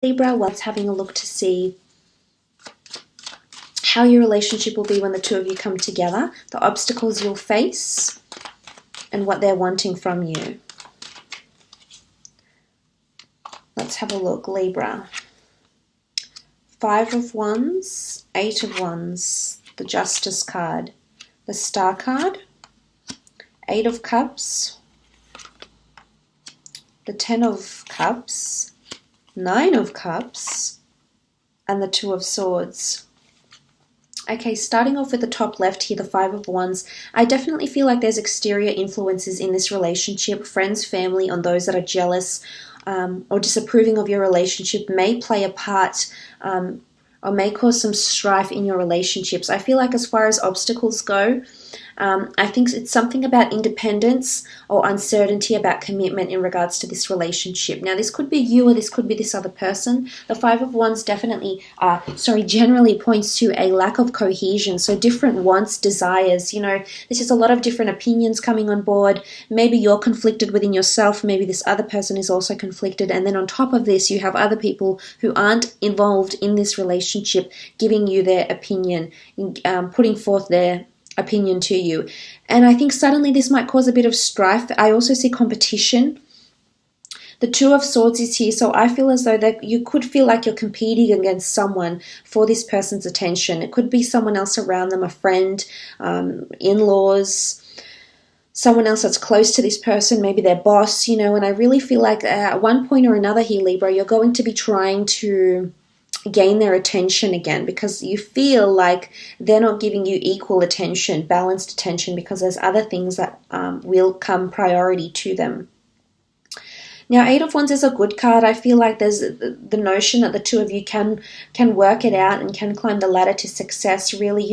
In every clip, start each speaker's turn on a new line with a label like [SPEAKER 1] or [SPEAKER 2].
[SPEAKER 1] Libra, well, it's having a look to see how your relationship will be when the two of you come together, the obstacles you'll face, and what they're wanting from you. Let's have a look, Libra. 5 of Wands, 8 of Wands, the Justice card, the Star card, 8 of Cups, the 10 of Cups, 9 of Cups, and the 2 of Swords. Okay, starting off with the top left here, the 5 of Wands, I definitely feel like there's exterior influences in this relationship. Friends, family, on those that are jealous or disapproving of your relationship may play a part or may cause some strife in your relationships. I feel like as far as obstacles go, I think it's something about independence or uncertainty about commitment in regards to this relationship. Now, this could be you or this could be this other person. The 5 of Wands generally points to a lack of cohesion. So different wants, desires, this is a lot of different opinions coming on board. Maybe you're conflicted within yourself. Maybe this other person is also conflicted. And then on top of this, you have other people who aren't involved in this relationship giving you their opinion, putting forth their opinion to you. And I think suddenly this might cause a bit of strife. I also see competition. The 2 of Swords is here, so I feel as though that you could feel like you're competing against someone for this person's attention. It could be someone else around them, a friend, in-laws, someone else that's close to this person, maybe their boss, and I really feel like at one point or another here, Libra, you're going to be trying to gain their attention again because you feel like they're not giving you equal attention, balanced attention, because there's other things that will come priority to them. Now, 8 of Wands is a good card. I feel like there's the notion that the two of you can work it out and can climb the ladder to success. Really,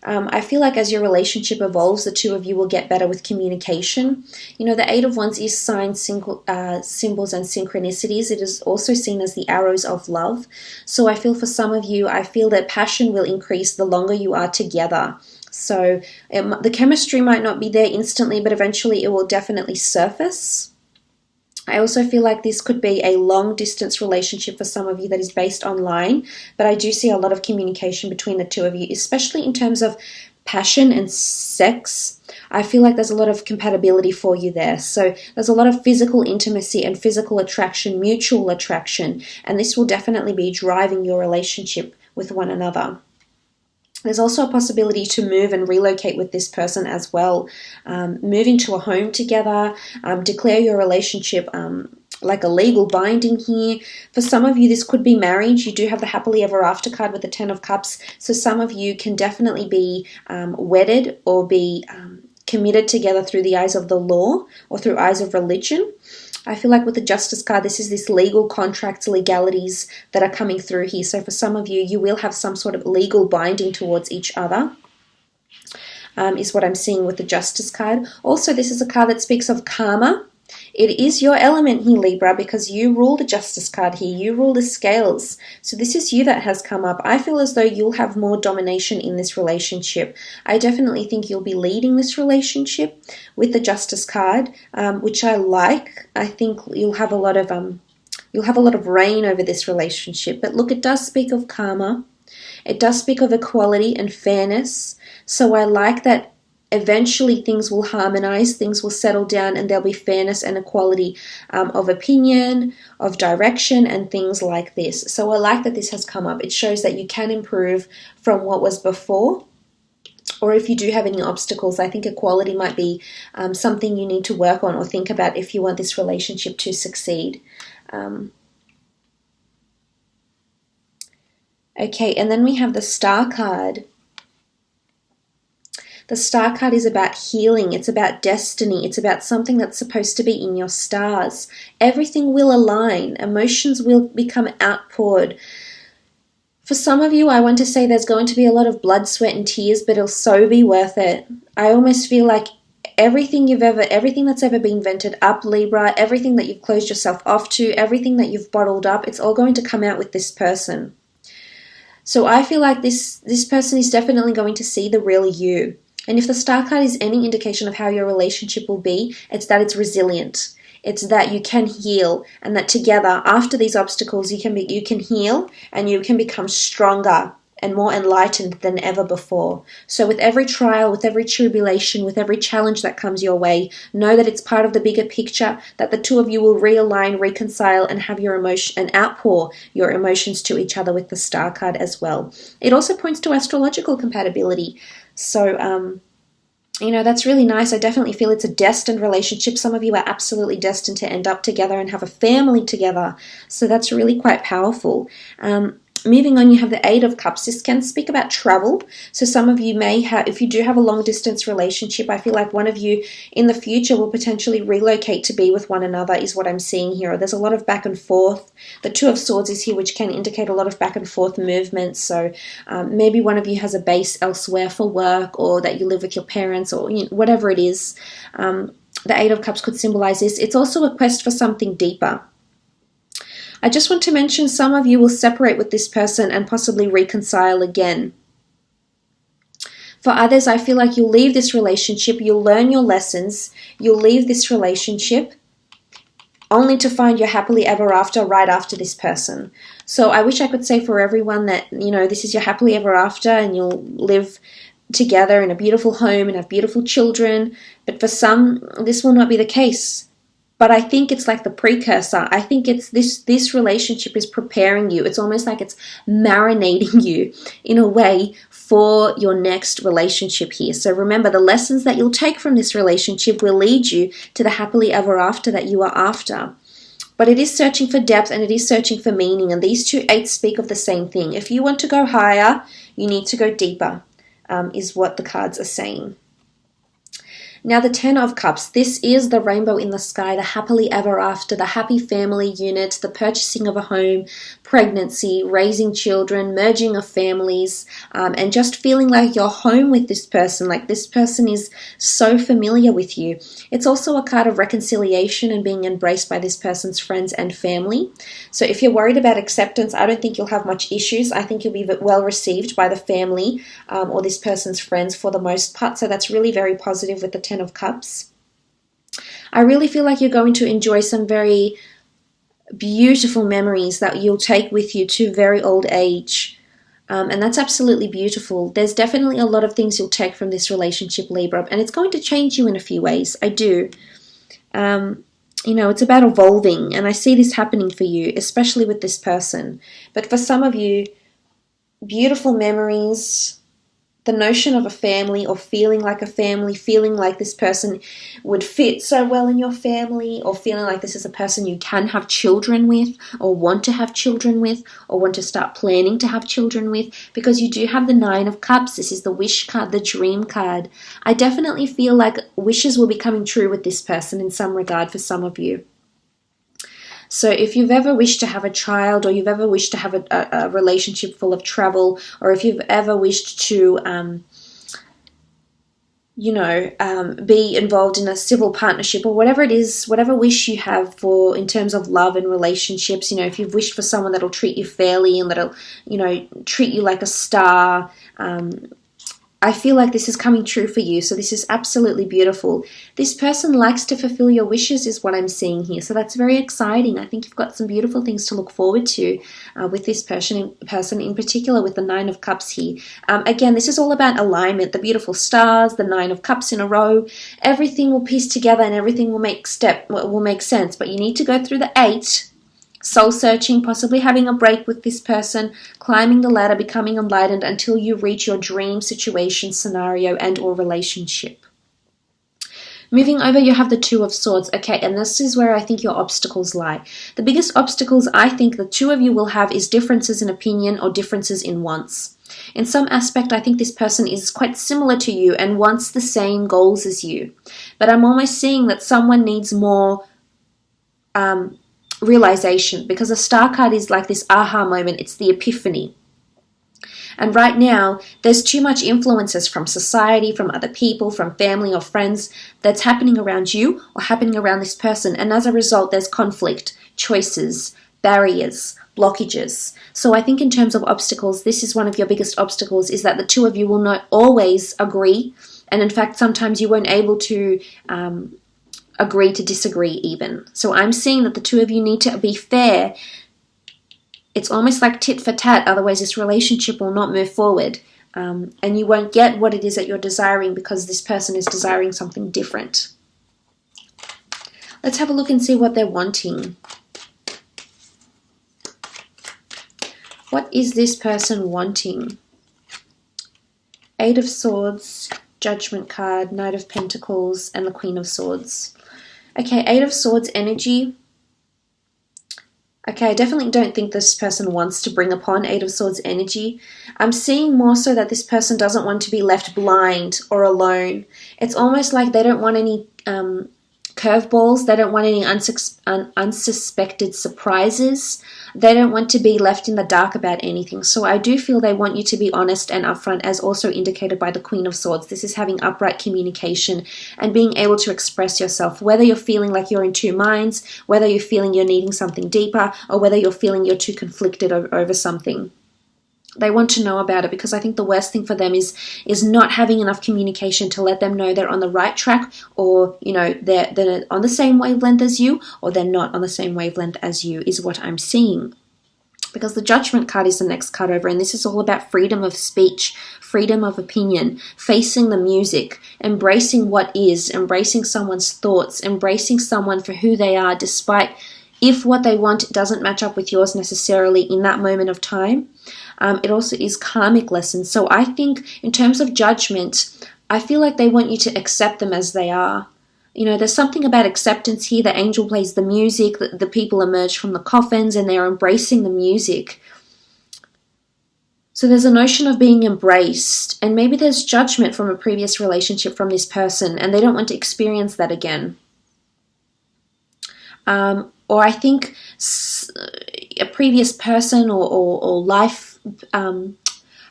[SPEAKER 1] I feel like as your relationship evolves, the two of you will get better with communication. The 8 of Wands is signs, symbols, and synchronicities. It is also seen as the arrows of love. So I feel for some of you, I feel that passion will increase the longer you are together. So the chemistry might not be there instantly, but eventually it will definitely surface. I also feel like this could be a long-distance relationship for some of you that is based online, but I do see a lot of communication between the two of you, especially in terms of passion and sex. I feel like there's a lot of compatibility for you there. So there's a lot of physical intimacy and physical attraction, mutual attraction, and this will definitely be driving your relationship with one another. There's also a possibility to move and relocate with this person as well. Move into a home together, declare your relationship like a legal binding here. For some of you, this could be marriage. You do have the happily ever after card with the 10 of Cups. So some of you can definitely be wedded or be committed together through the eyes of the law or through eyes of religion. I feel like with the Justice card, this is this legal contracts, legalities that are coming through here. So for some of you, you will have some sort of legal binding towards each other, is what I'm seeing with the Justice card. Also, this is a card that speaks of karma. It is your element here, Libra, because you rule the Justice card here. You rule the scales. So this is you that has come up. I feel as though you'll have more domination in this relationship. I definitely think you'll be leading this relationship with the Justice card, which I like. I think you'll have a lot of reign over this relationship. But look, it does speak of karma. It does speak of equality and fairness. So I like that. Eventually things will harmonize, things will settle down, and there'll be fairness and equality of opinion, of direction, and things like this. So I like that this has come up. It shows that you can improve from what was before. Or if you do have any obstacles, I think equality might be something you need to work on or think about if you want this relationship to succeed. Okay, and then we have the Star card. The Star card is about healing. It's about destiny. It's about something that's supposed to be in your stars. Everything will align. Emotions will become outpoured. For some of you, I want to say there's going to be a lot of blood, sweat, and tears, but it'll so be worth it. I almost feel like everything that's ever been vented up, Libra, everything that you've closed yourself off to, everything that you've bottled up, it's all going to come out with this person. So I feel like this person is definitely going to see the real you. And if the Star card is any indication of how your relationship will be, it's that it's resilient. It's that you can heal, and that together, after these obstacles, you can heal and you can become stronger and more enlightened than ever before. So with every trial, with every tribulation, with every challenge that comes your way, know that it's part of the bigger picture, that the two of you will realign, reconcile, and have your emotion and outpour your emotions to each other with the Star card as well. It also points to astrological compatibility. So, that's really nice. I definitely feel it's a destined relationship. Some of you are absolutely destined to end up together and have a family together. So that's really quite powerful. Moving on, you have the Eight of Cups. This can speak about travel. So some of you may have, if you do have a long distance relationship, I feel like one of you in the future will potentially relocate to be with one another is what I'm seeing here. There's a lot of back and forth. The Two of Swords is here, which can indicate a lot of back and forth movement. So maybe one of you has a base elsewhere for work, or that you live with your parents, or whatever it is. The Eight of Cups could symbolize this. It's also a quest for something deeper. I just want to mention some of you will separate with this person and possibly reconcile again. For others, I feel like you'll leave this relationship, you'll learn your lessons, you'll leave this relationship only to find your happily ever after right after this person. So I wish I could say for everyone that, this is your happily ever after and you'll live together in a beautiful home and have beautiful children. But for some, this will not be the case. But I think it's like the precursor. I think it's this relationship is preparing you. It's almost like it's marinating you in a way for your next relationship here. So remember, the lessons that you'll take from this relationship will lead you to the happily ever after that you are after. But it is searching for depth and it is searching for meaning. And these two eights speak of the same thing. If you want to go higher, you need to go deeper, is what the cards are saying. Now the Ten of Cups, this is the rainbow in the sky, the happily ever after, the happy family unit, the purchasing of a home, pregnancy, raising children, merging of families, and just feeling like you're home with this person, like this person is so familiar with you. It's also a card of reconciliation and being embraced by this person's friends and family. So if you're worried about acceptance, I don't think you'll have much issues. I think you'll be well received by the family or this person's friends for the most part. So that's really very positive with the Ten of Cups. I really feel like you're going to enjoy some very beautiful memories that you'll take with you to very old age. And that's absolutely beautiful. There's definitely a lot of things you'll take from this relationship, Libra, and it's going to change you in a few ways. I do. It's about evolving, and I see this happening for you, especially with this person. But for some of you, beautiful memories, the notion of a family or feeling like a family, feeling like this person would fit so well in your family, or feeling like this is a person you can have children with or want to have children with or want to start planning to have children with, because you do have the Nine of Cups. This is the wish card, the dream card. I definitely feel like wishes will be coming true with this person in some regard for some of you. So if you've ever wished to have a child, or you've ever wished to have a relationship full of travel, or if you've ever wished to, be involved in a civil partnership, or whatever it is, whatever wish you have for in terms of love and relationships, if you've wished for someone that'll treat you fairly and that'll, treat you like a star, I feel like this is coming true for you. So this is absolutely beautiful. This person likes to fulfill your wishes is what I'm seeing here. So that's very exciting. I think you've got some beautiful things to look forward to with this person in particular with the Nine of Cups here. Again, this is all about alignment. The beautiful stars, the Nine of Cups in a row. Everything will piece together and everything will make sense. But you need to go through the 8. Soul searching, possibly having a break with this person, climbing the ladder, becoming enlightened until you reach your dream situation, scenario, and or relationship. Moving over, you have the Two of Swords. Okay, and this is where I think your obstacles lie. The biggest obstacles I think the two of you will have is differences in opinion or differences in wants. In some aspect, I think this person is quite similar to you and wants the same goals as you. But I'm almost seeing that someone needs more realization, because a Star card is like this aha moment. It's the epiphany. And right now, there's too much influences from society, from other people, from family or friends that's happening around you or happening around this person. And as a result, there's conflict, choices, barriers, blockages. So I think in terms of obstacles, this is one of your biggest obstacles, is that the two of you will not always agree. And in fact, sometimes you won't able to agree to disagree even. So I'm seeing that the two of you need to be fair. It's almost like tit for tat, otherwise this relationship will not move forward. And you won't get what it is that you're desiring because this person is desiring something different. Let's have a look and see what they're wanting. What is this person wanting? Eight of Swords, Judgment card, Knight of Pentacles, and the Queen of Swords. Okay, Eight of Swords energy. Okay, I definitely don't think this person wants to bring upon Eight of Swords energy. I'm seeing more so that this person doesn't want to be left blind or alone. It's almost like they don't want any curveballs. They don't want any unsuspected surprises. They don't want to be left in the dark about anything. So I do feel they want you to be honest and upfront, as also indicated by the Queen of Swords. This is having upright communication and being able to express yourself, whether you're feeling like you're in two minds, whether you're feeling you're needing something deeper, or whether you're feeling you're too conflicted over something. They want to know about it, because I think the worst thing for them is not having enough communication to let them know they're on the right track, or they're on the same wavelength as you, or they're not on the same wavelength as you, is what I'm seeing. Because the Judgment card is the next card over, and this is all about freedom of speech, freedom of opinion, facing the music, embracing what is, embracing someone's thoughts, embracing someone for who they are, despite if what they want doesn't match up with yours necessarily in that moment of time. It also is karmic lessons. So I think in terms of judgment, I feel like they want you to accept them as they are. There's something about acceptance here. The angel plays the music, the people emerge from the coffins, and they're embracing the music. So there's a notion of being embraced, and maybe there's judgment from a previous relationship from this person, and they don't want to experience that again. Or I think a previous person or life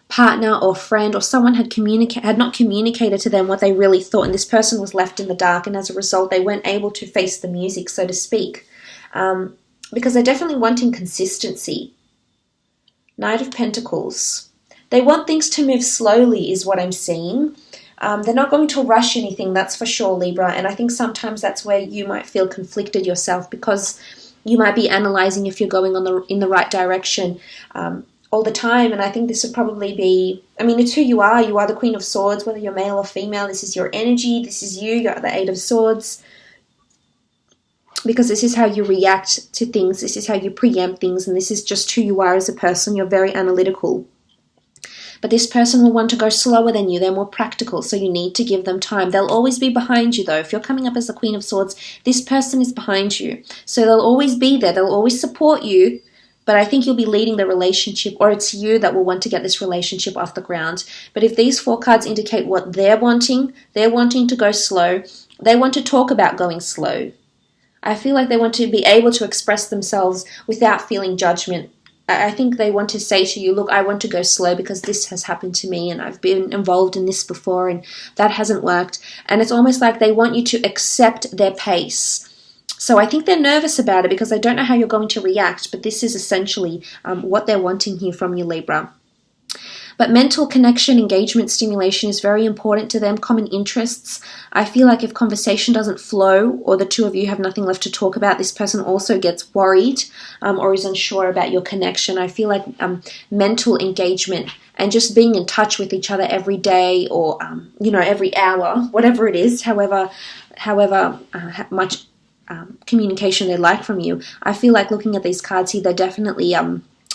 [SPEAKER 1] partner or friend or someone had not communicated to them what they really thought, and this person was left in the dark, and as a result they weren't able to face the music, so to speak, because they're definitely wanting consistency. Knight of Pentacles. They want things to move slowly is what I'm seeing. They're not going to rush anything, that's for sure, Libra, and I think sometimes that's where you might feel conflicted yourself, because you might be analyzing if you're going in the right direction all the time. And I think this would probably be, it's who you are. You are the Queen of Swords, whether you're male or female. This is your energy. This is you. You're the Eight of Swords. Because this is how you react to things. This is how you preempt things. And this is just who you are as a person. You're very analytical. But this person will want to go slower than you. They're more practical, so you need to give them time. They'll always be behind you, though. If you're coming up as the Queen of Swords, this person is behind you. So they'll always be there. They'll always support you. But I think you'll be leading the relationship, or it's you that will want to get this relationship off the ground. But if these four cards indicate what they're wanting to go slow. They want to talk about going slow. I feel like they want to be able to express themselves without feeling judgment. I think they want to say to you, look, I want to go slow because this has happened to me and I've been involved in this before and that hasn't worked. And it's almost like they want you to accept their pace. So I think they're nervous about it because they don't know how you're going to react, but this is essentially what they're wanting here from you, Libra. But mental connection, engagement, stimulation is very important to them, common interests. I feel like if conversation doesn't flow or the two of you have nothing left to talk about, this person also gets worried or is unsure about your connection. I feel like mental engagement and just being in touch with each other every day or, every hour, whatever it is, however much communication they'd like from you. I feel like looking at these cards here, they're definitely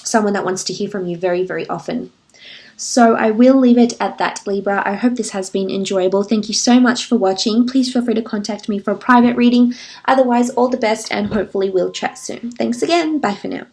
[SPEAKER 1] someone that wants to hear from you very, very often. So I will leave it at that, Libra. I hope this has been enjoyable. Thank you so much for watching. Please feel free to contact me for a private reading. Otherwise, all the best and hopefully we'll chat soon. Thanks again. Bye for now.